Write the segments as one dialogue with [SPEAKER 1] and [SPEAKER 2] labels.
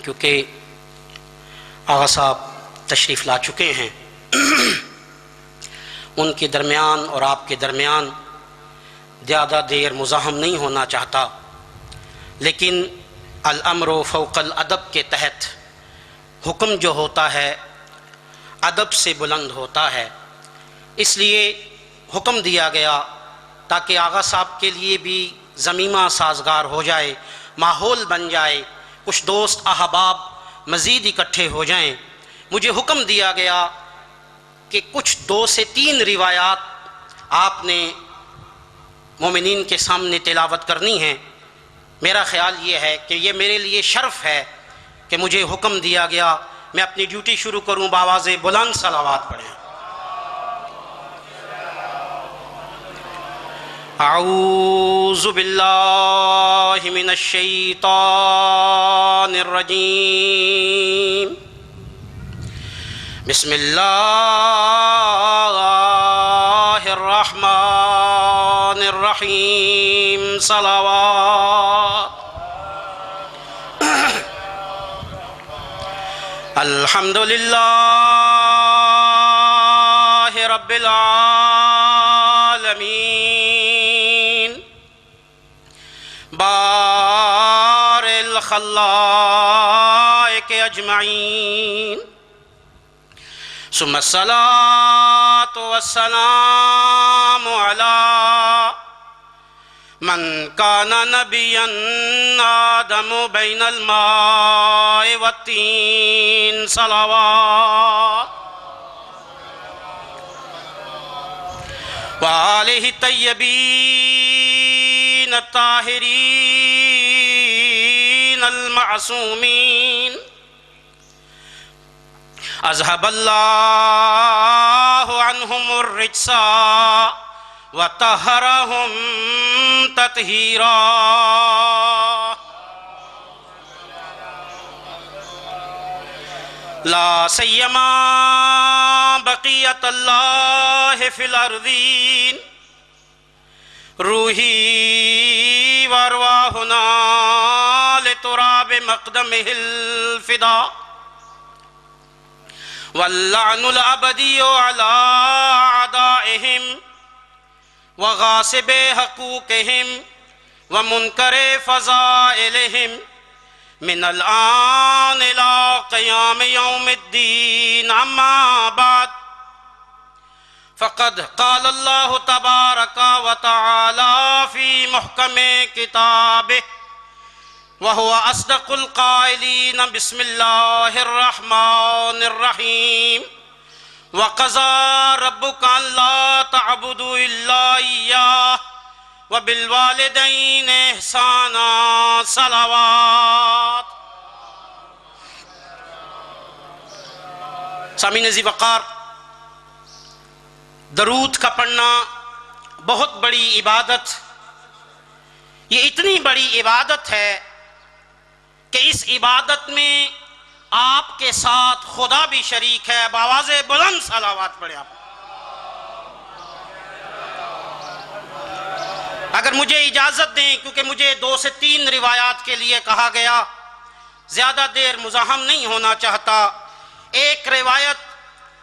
[SPEAKER 1] کیونکہ آغا صاحب تشریف لا چکے ہیں، ان کے درمیان اور آپ کے درمیان زیادہ دیر مزاحم نہیں ہونا چاہتا، لیکن الامر فوق الادب کے تحت حکم جو ہوتا ہے ادب سے بلند ہوتا ہے، اس لیے حکم دیا گیا تاکہ آغا صاحب کے لیے بھی ضمیمہ سازگار ہو جائے، ماحول بن جائے، کچھ دوست احباب مزید اکٹھے ہو جائیں۔ مجھے حکم دیا گیا کہ کچھ 2 سے 3 روایات آپ نے مومنین کے سامنے تلاوت کرنی ہیں۔ میرا خیال یہ ہے کہ یہ میرے لیے شرف ہے کہ مجھے حکم دیا گیا میں اپنی ڈیوٹی شروع کروں، بآواز بلند صلوات پڑھیں۔ اعوذ باللہ من الشیطان الرجیم، بسم اللہ الرحمن الرحیم، صلوات۔ الحمد للہ رب العالمین، بار الخلائق اجمعین، ثم الصلاة والسلام علی من کان نبیا آدم بین الماء والطین، صلوات، وآلہ الطیبین الطاہرین المعصومین، اذهب اللہ عنہم الرجس وطہرہم تطہیرا۔ لا سیما بقیت اللہ فی الارضین، روحی وارواحنا لتراب مقدمہ الفدا، واللعن الابدی علی اعدائہم وغاصب حقوقہم ومنکر فضائلہم من الآن الى قیام یوم الدین، اما بعد فقد قال اللہ تبارک و تعالی فی محکم کتابہ وهو اصدق القائلین، بسم اللہ الرحمن الرحیم، وقضى ربك ألا تعبدوا إلا إياه وبالوالدين إحسانا، صلوات۔ سامعین ذی وقار، درود کا پڑھنا بہت بڑی عبادت، یہ اتنی بڑی عبادت ہے کہ اس عبادت میں آپ کے ساتھ خدا بھی شریک ہے۔ بآواز بلند صلوات پڑھیں آپ۔ اگر مجھے اجازت دیں، کیونکہ مجھے 2 سے 3 روایات کے لیے کہا گیا، زیادہ دیر مزاحم نہیں ہونا چاہتا۔ ایک روایت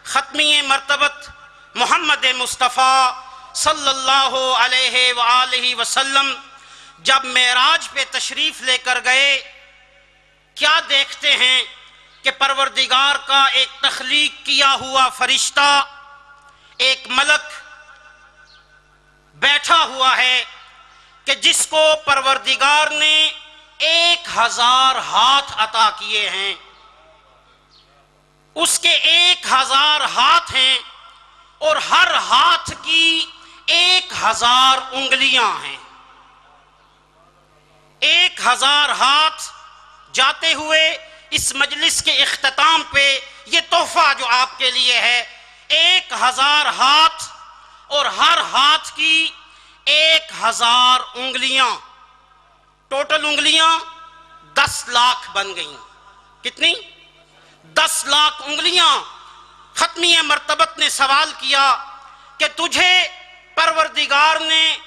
[SPEAKER 1] ختمی مرتبت محمد مصطفیٰ صلی اللہ علیہ وآلہ وسلم جب معراج پہ تشریف لے کر گئے، کیا دیکھتے ہیں کہ پروردگار کا ایک تخلیق کیا ہوا فرشتہ، ایک ملک بیٹھا ہوا ہے کہ جس کو پروردگار نے 1000 ہاتھ عطا کیے ہیں۔ اس کے 1000 ہاتھ ہیں اور ہر ہاتھ کی 1000 انگلیاں ہیں۔ 1000 ہاتھ جاتے ہوئے اس مجلس کے اختتام پہ یہ تحفہ جو آپ کے لیے ہے، 1000 ہاتھ اور ہر ہاتھ کی 1000 انگلیاں، ٹوٹل انگلیاں 10 لاکھ بن گئیں۔ کتنی؟ 10 لاکھ انگلیاں۔ ختمی مرتبت نے سوال کیا کہ تجھے پروردگار نے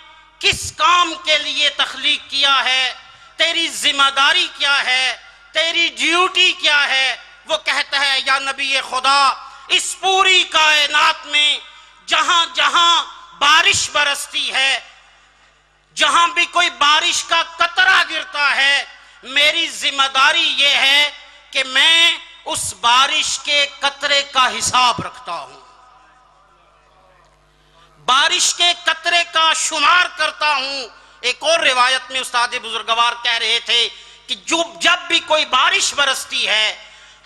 [SPEAKER 1] کس کام کے لیے تخلیق کیا ہے؟ تیری ذمہ داری کیا ہے، تیری ڈیوٹی کیا ہے؟ وہ کہتا ہے یا نبی خدا، اس پوری کائنات میں جہاں جہاں بارش برستی ہے، جہاں بھی کوئی بارش کا قطرہ گرتا ہے، میری ذمہ داری یہ ہے کہ میں اس بارش کے قطرے کا حساب رکھتا ہوں، بارش کے قطرے کا شمار کرتا ہوں۔ ایک اور روایت میں استاد بزرگوار کہہ رہے تھے کہ جب بھی کوئی بارش برستی ہے،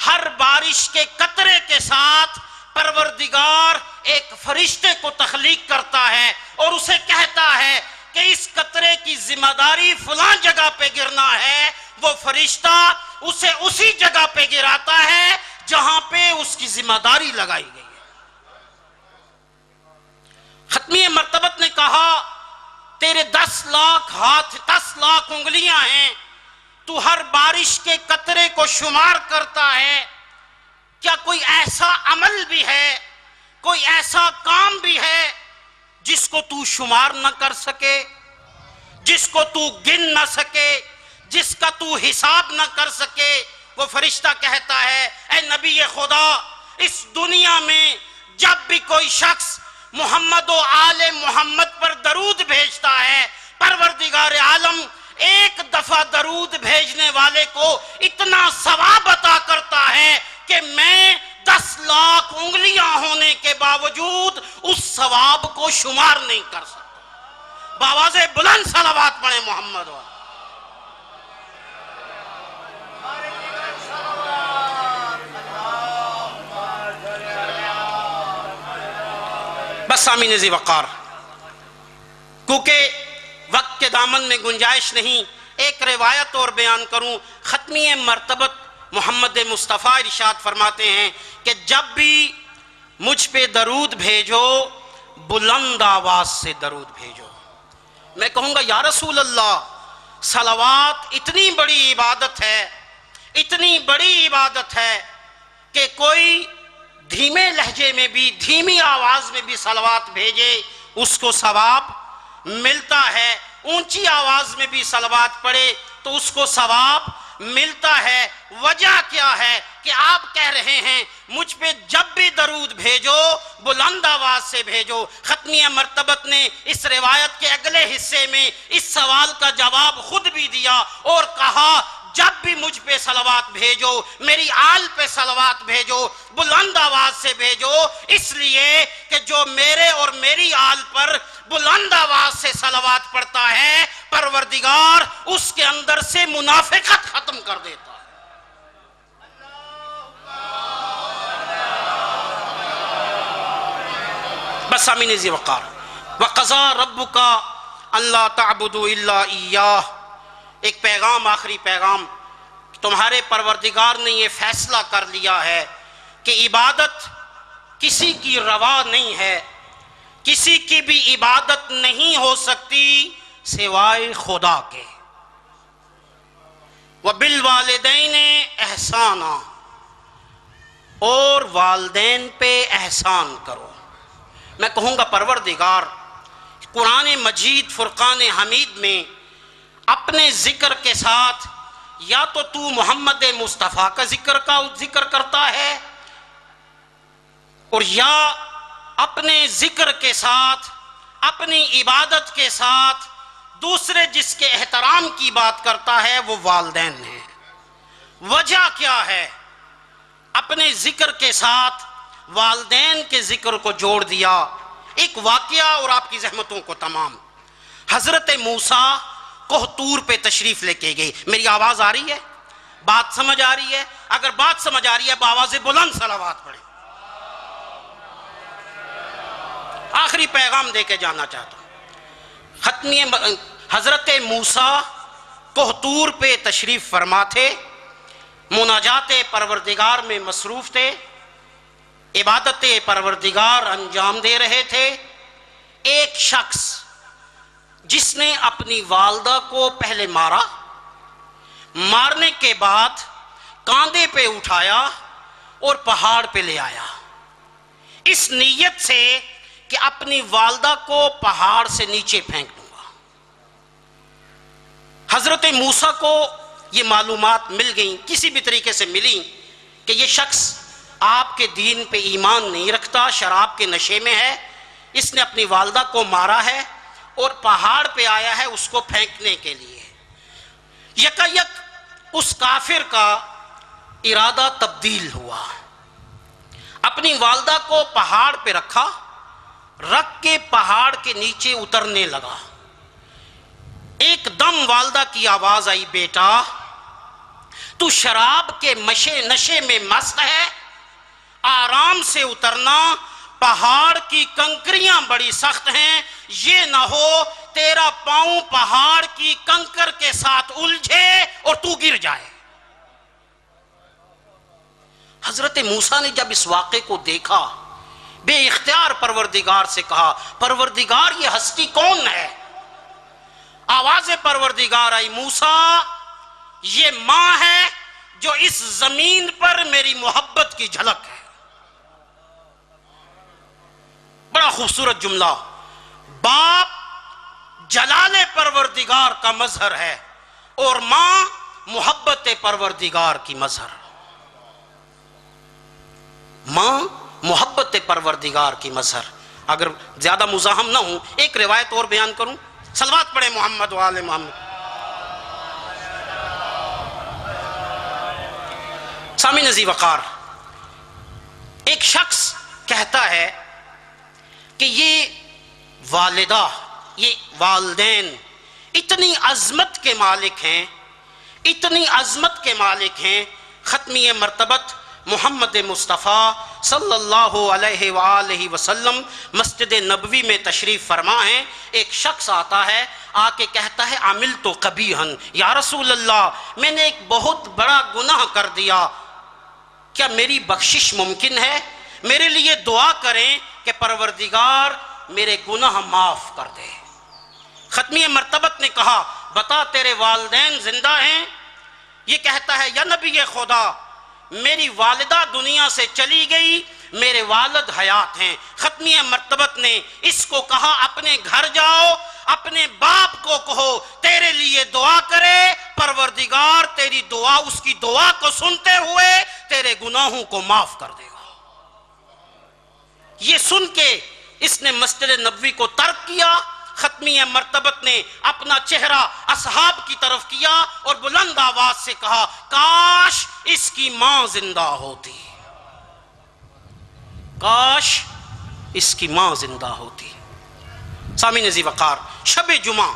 [SPEAKER 1] ہر بارش کے قطرے کے ساتھ پروردگار ایک فرشتے کو تخلیق کرتا ہے اور اسے کہتا ہے کہ اس قطرے کی ذمہ داری فلاں جگہ پہ گرنا ہے۔ وہ فرشتہ اسے اسی جگہ پہ گراتا ہے جہاں پہ اس کی ذمہ داری لگائی گئی ہے۔ ختمی مرتبت نے کہا تیرے 10 لاکھ ہاتھ، 10 لاکھ انگلیاں ہیں، تو ہر بارش کے قطرے کو شمار کرتا ہے، کیا کوئی ایسا عمل بھی ہے، کوئی ایسا کام بھی ہے جس کو تو شمار نہ کر سکے، جس کو تو گن نہ سکے، جس کا تو حساب نہ کر سکے؟ وہ فرشتہ کہتا ہے اے نبی خدا، اس دنیا میں جب بھی کوئی شخص محمد و آل محمد پر درود بھیجتا ہے، پروردگار عالم ایک دفعہ درود بھیجنے والے کو اتنا ثواب عطا کرتا ہے کہ میں 10 لاکھ انگلیاں ہونے کے باوجود اس ثواب کو شمار نہیں کر سکتا۔ بآواز بلند صلوات پڑھیں محمد والے۔ بس سامعین ذی وقار، کیونکہ وقت کے دامن میں گنجائش نہیں، ایک روایت اور بیان کروں۔ ختمی مرتبت محمد مصطفیٰ ارشاد فرماتے ہیں کہ جب بھی مجھ پہ درود بھیجو، بلند آواز سے درود بھیجو۔ میں کہوں گا یا رسول اللہ، صلوات اتنی بڑی عبادت ہے، اتنی بڑی عبادت ہے کہ کوئی دھیمے لہجے میں بھی، دھیمی آواز میں بھی صلوات بھیجے اس کو ثواب ملتا ہے، اونچی آواز میں بھی صلوات پڑھے تو اس کو ثواب ملتا ہے۔ وجہ کیا ہے کہ آپ کہہ رہے ہیں مجھ پہ جب بھی درود بھیجو بلند آواز سے بھیجو۔ ختمیہ مرتبت نے اس روایت کے اگلے حصے میں اس سوال کا جواب خود بھی دیا اور کہا جب بھی مجھ پہ صلوات بھیجو، میری آل پہ صلوات بھیجو، بلند آواز سے بھیجو، اس لیے کہ جو میرے اور میری آل پر بلند آواز سے صلوات پڑھتا ہے، پروردگار اس کے اندر سے منافقت ختم کر دیتا ہے۔ بس سامعین ذی وقار، وَقَضَىٰ رَبُّكَ أَلَّا تَعْبُدُوا إِلَّا إِيَّاهُ۔ ایک پیغام، آخری پیغام، تمہارے پروردگار نے یہ فیصلہ کر لیا ہے کہ عبادت کسی کی روا نہیں ہے، کسی کی بھی عبادت نہیں ہو سکتی سوائے خدا کے۔ وَبِالْوَالِدَيْنِ احسانا، اور والدین پہ احسان کرو۔ میں کہوں گا پروردگار قرآن مجید فرقان حمید میں اپنے ذکر کے ساتھ یا تو محمد مصطفیٰ کا ذکر کرتا ہے، اور یا اپنے ذکر کے ساتھ، اپنی عبادت کے ساتھ دوسرے جس کے احترام کی بات کرتا ہے وہ والدین ہیں۔ وجہ کیا ہے؟ اپنے ذکر کے ساتھ والدین کے ذکر کو جوڑ دیا۔ ایک واقعہ اور آپ کی زحمتوں کو تمام۔ حضرت موسیٰ کوہ طور پہ تشریف لے کے گئے۔ میری آواز آ رہی ہے؟ بات سمجھ آ رہی ہے؟ اگر بات سمجھ آ رہی ہے بآواز بلند صلوات پڑھیں۔ آخری پیغام دے کے جانا چاہتا ہوں۔ ختمی حضرت موسیٰ کوہ طور پہ تشریف فرما تھے، مناجات پروردگار میں مصروف تھے، عبادت پروردگار انجام دے رہے تھے۔ ایک شخص جس نے اپنی والدہ کو پہلے مارا، مارنے کے بعد کاندھے پہ اٹھایا اور پہاڑ پہ لے آیا، اس نیت سے کہ اپنی والدہ کو پہاڑ سے نیچے پھینک دوں گا۔ حضرت موسیٰ کو یہ معلومات مل گئیں، کسی بھی طریقے سے ملی، کہ یہ شخص آپ کے دین پہ ایمان نہیں رکھتا، شراب کے نشے میں ہے، اس نے اپنی والدہ کو مارا ہے اور پہاڑ پہ آیا ہے اس کو پھینکنے کے لیے۔ یکایک اس کافر کا ارادہ تبدیل ہوا، اپنی والدہ کو پہاڑ پہ رکھا، رکھ کے پہاڑ کے نیچے اترنے لگا۔ ایک دم والدہ کی آواز آئی، بیٹا تو شراب کے نشے میں مست ہے، آرام سے اترنا، پہاڑ کی کنکریاں بڑی سخت ہیں، یہ نہ ہو تیرا پاؤں پہاڑ کی کنکر کے ساتھ الجھے اور تو گر جائے۔ حضرت موسیٰ نے جب اس واقعے کو دیکھا، بے اختیار پروردگار سے کہا، پروردگار یہ ہستی کون ہے؟ آواز پروردگار آئی، موسیٰ یہ ماں ہے جو اس زمین پر میری محبت کی جھلک ہے۔ بڑا خوبصورت جملہ، باپ جلال پروردگار کا مظہر ہے اور ماں محبت پروردگار کی مظہر۔ ماں محبت پروردگار کی مظہر۔ اگر زیادہ مزاحم نہ ہوں، ایک روایت اور بیان کروں، صلوات پڑھیں محمد و آل محمد۔ سامعین عزیز وقار، ایک شخص کہتا ہے کہ یہ والدہ، یہ والدین اتنی عظمت کے مالک ہیں، اتنی عظمت کے مالک ہیں، ختمی مرتبت محمد مصطفیٰ صلی اللہ علیہ وآلہ وسلم مسجد نبوی میں تشریف فرما ہیں۔ ایک شخص آتا ہے، آ کے کہتا ہے عملت قبیحا، یا رسول اللہ میں نے ایک بہت بڑا گناہ کر دیا، کیا میری بخشش ممکن ہے؟ میرے لیے دعا کریں کہ پروردگار میرے گناہ معاف کر دے۔ ختمی مرتبت نے کہا، بتا تیرے والدین زندہ ہیں؟ یہ کہتا ہے، یا نبی خدا میری والدہ دنیا سے چلی گئی، میرے والد حیات ہیں۔ ختمی مرتبت نے اس کو کہا، اپنے گھر جاؤ، اپنے باپ کو کہو تیرے لیے دعا کرے، پروردگار تیری دعا، اس کی دعا کو سنتے ہوئے تیرے گناہوں کو معاف کر دے گا۔ یہ سن کے اس نے مسجد نبوی کو ترک کیا۔ ختمی مرتبت نے اپنا چہرہ اصحاب کی طرف کیا اور بلند آواز سے کہا، کاش اس کی ماں زندہ ہوتی، کاش اس کی ماں زندہ ہوتی۔ سامعین عزیز وقار، شب جمعہ،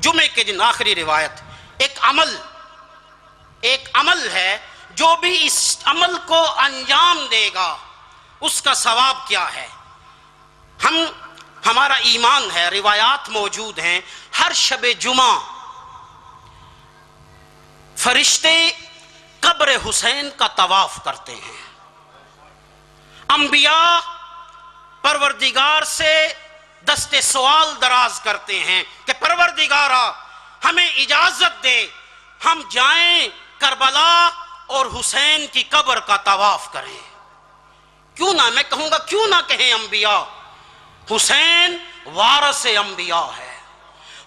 [SPEAKER 1] جمعے کے دن آخری روایت، ایک عمل ہے، جو بھی اس عمل کو انجام دے گا اس کا ثواب کیا ہے؟ ہمارا ایمان ہے، روایات موجود ہیں، ہر شب جمعہ فرشتے قبر حسین کا طواف کرتے ہیں۔ انبیاء پروردگار سے دست سوال دراز کرتے ہیں کہ پروردگارا ہمیں اجازت دے، ہم جائیں کربلا اور حسین کی قبر کا طواف کریں۔ کیوں نہ، میں کہوں گا کیوں نہ کہیں انبیاء، حسین وارث انبیاء ہے،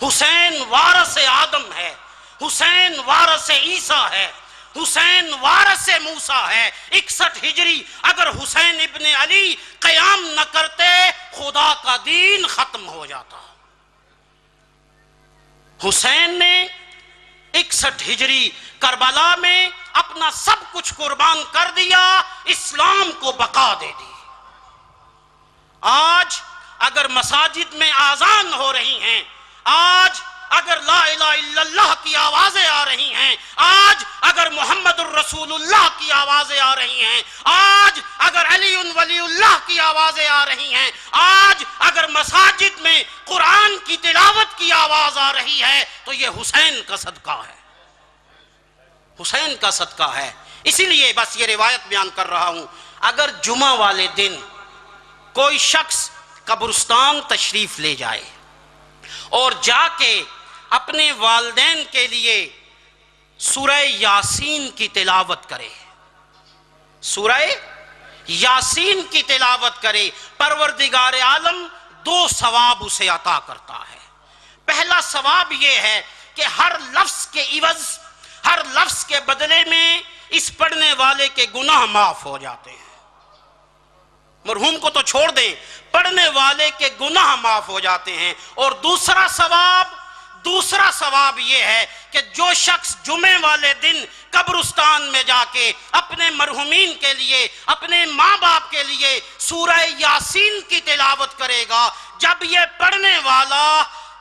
[SPEAKER 1] حسین وارث آدم ہے، حسین وارث عیسیٰ ہے، حسین وارث موسیٰ ہے۔ 61 ہجری اگر حسین ابن علی قیام نہ کرتے، خدا کا دین ختم ہو جاتا۔ حسین نے 61 ہجری کربلا میں اپنا سب کچھ قربان کر دیا، اسلام کو بقا دے دی۔ آج اگر مساجد میں آذان ہو رہی ہیں، آج اگر لا الہ الا اللہ کی آوازیں آ رہی ہیں، آج اگر محمد الرسول اللہ کی آوازیں آ رہی ہیں، آج اگر علی ولی اللہ کی آوازیں آ رہی ہیں، آج اگر مساجد میں قرآن کی تلاوت کی آواز آ رہی ہے، تو یہ حسین کا صدقہ ہے، حسین کا صدقہ ہے۔ اسی لیے بس یہ روایت بیان کر رہا ہوں، اگر جمعہ والے دن کوئی شخص قبرستان تشریف لے جائے اور جا کے اپنے والدین کے لیے سورہ یاسین کی تلاوت کرے، سورہ یاسین کی تلاوت کرے، پروردگار عالم 2 ثواب اسے عطا کرتا ہے۔ پہلا ثواب یہ ہے کہ ہر لفظ کے عوض، ہر لفظ کے بدلے میں اس پڑھنے والے کے گناہ معاف ہو جاتے ہیں۔ مرحوم کو تو چھوڑ دیں، پڑھنے والے کے گناہ معاف ہو جاتے ہیں۔ اور دوسرا ثواب یہ ہے کہ جو شخص جمعے والے دن قبرستان میں جا کے اپنے مرحومین کے لیے، اپنے ماں باپ کے لیے سورہ یاسین کی تلاوت کرے گا، جب یہ پڑھنے والا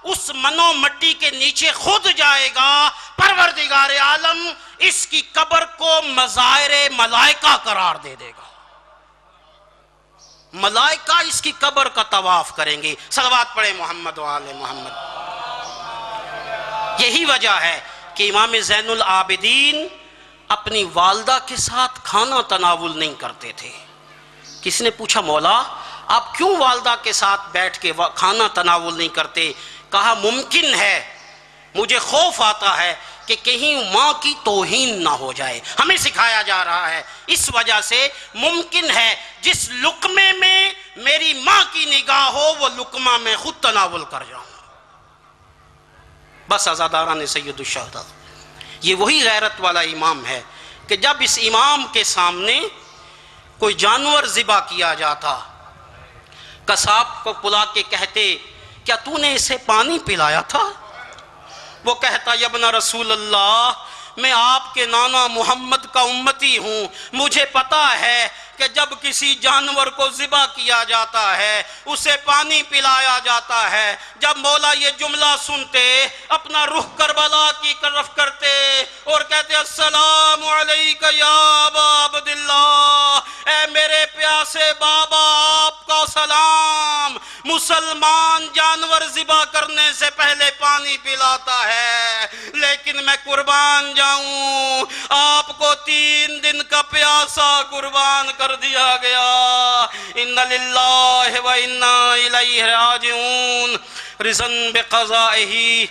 [SPEAKER 1] اس منو مٹی کے نیچے خود جائے گا، پروردگار عالم اس کی قبر کو مزائر ملائکہ قرار دے دے گا۔ ملائکہ اس کی قبر کا طواف کریں گے۔ صلوات پڑھیں محمد و آل محمد۔ یہی وجہ ہے کہ امام زین العابدین اپنی والدہ کے ساتھ کھانا تناول نہیں کرتے تھے۔ کسی نے پوچھا مولا آپ کیوں والدہ کے ساتھ بیٹھ کے کھانا تناول نہیں کرتے؟ کہا ممکن ہے، مجھے خوف آتا ہے کہ کہیں ماں کی توہین نہ ہو جائے۔ ہمیں سکھایا جا رہا ہے اس وجہ سے ممکن ہے جس لقمے میں میری ماں کی نگاہ ہو وہ لقمہ میں خود تناول کر جاؤں۔ بس عزاداران سید الشہداء، یہ وہی غیرت والا امام ہے کہ جب اس امام کے سامنے کوئی جانور ذبح کیا جاتا، قصاب کو بلا کے کہتے کیا تو نے اسے پانی پلایا تھا؟ وہ کہتا یا ابن رسول اللہ میں آپ کے نانا محمد کا امتی ہوں، مجھے پتا ہے کہ جب کسی جانور کو ذبح کیا جاتا ہے اسے پانی پلایا جاتا ہے۔ جب مولا یہ جملہ سنتے اپنا رخ کربلا کی طرف کرتے اور کہتے السلام علیکہ یا ابا عبداللہ، اے میرے پیاسے بابا آپ کا سلام۔ مسلمان جانور ذبح کرنے سے پہلے پانی پلاتا ہے، لیکن میں قربان جاؤں آپ کو 3 دن کا پیاسا قربان کر دیا گیا۔ ان للہ و انا الیہ راجعون، رضا بقضائہ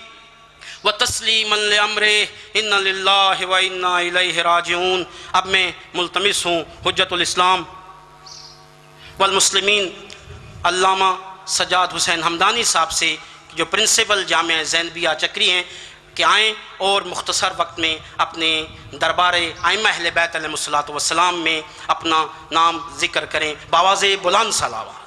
[SPEAKER 1] و تسلیما لامرہ، ان للہ و انا الیہ راجعون۔ اب میں ملتمس ہوں حجت الاسلام والمسلمین علامہ سجاد حسین ہمدانی صاحب سے، جو پرنسپل جامعہ زینبیہ چکری ہیں، کہ آئیں اور مختصر وقت میں اپنے دربار ائمہ اہل بیت علیہ الصلوۃ والسلام میں اپنا نام ذکر کریں، بآواز بلند صلوات۔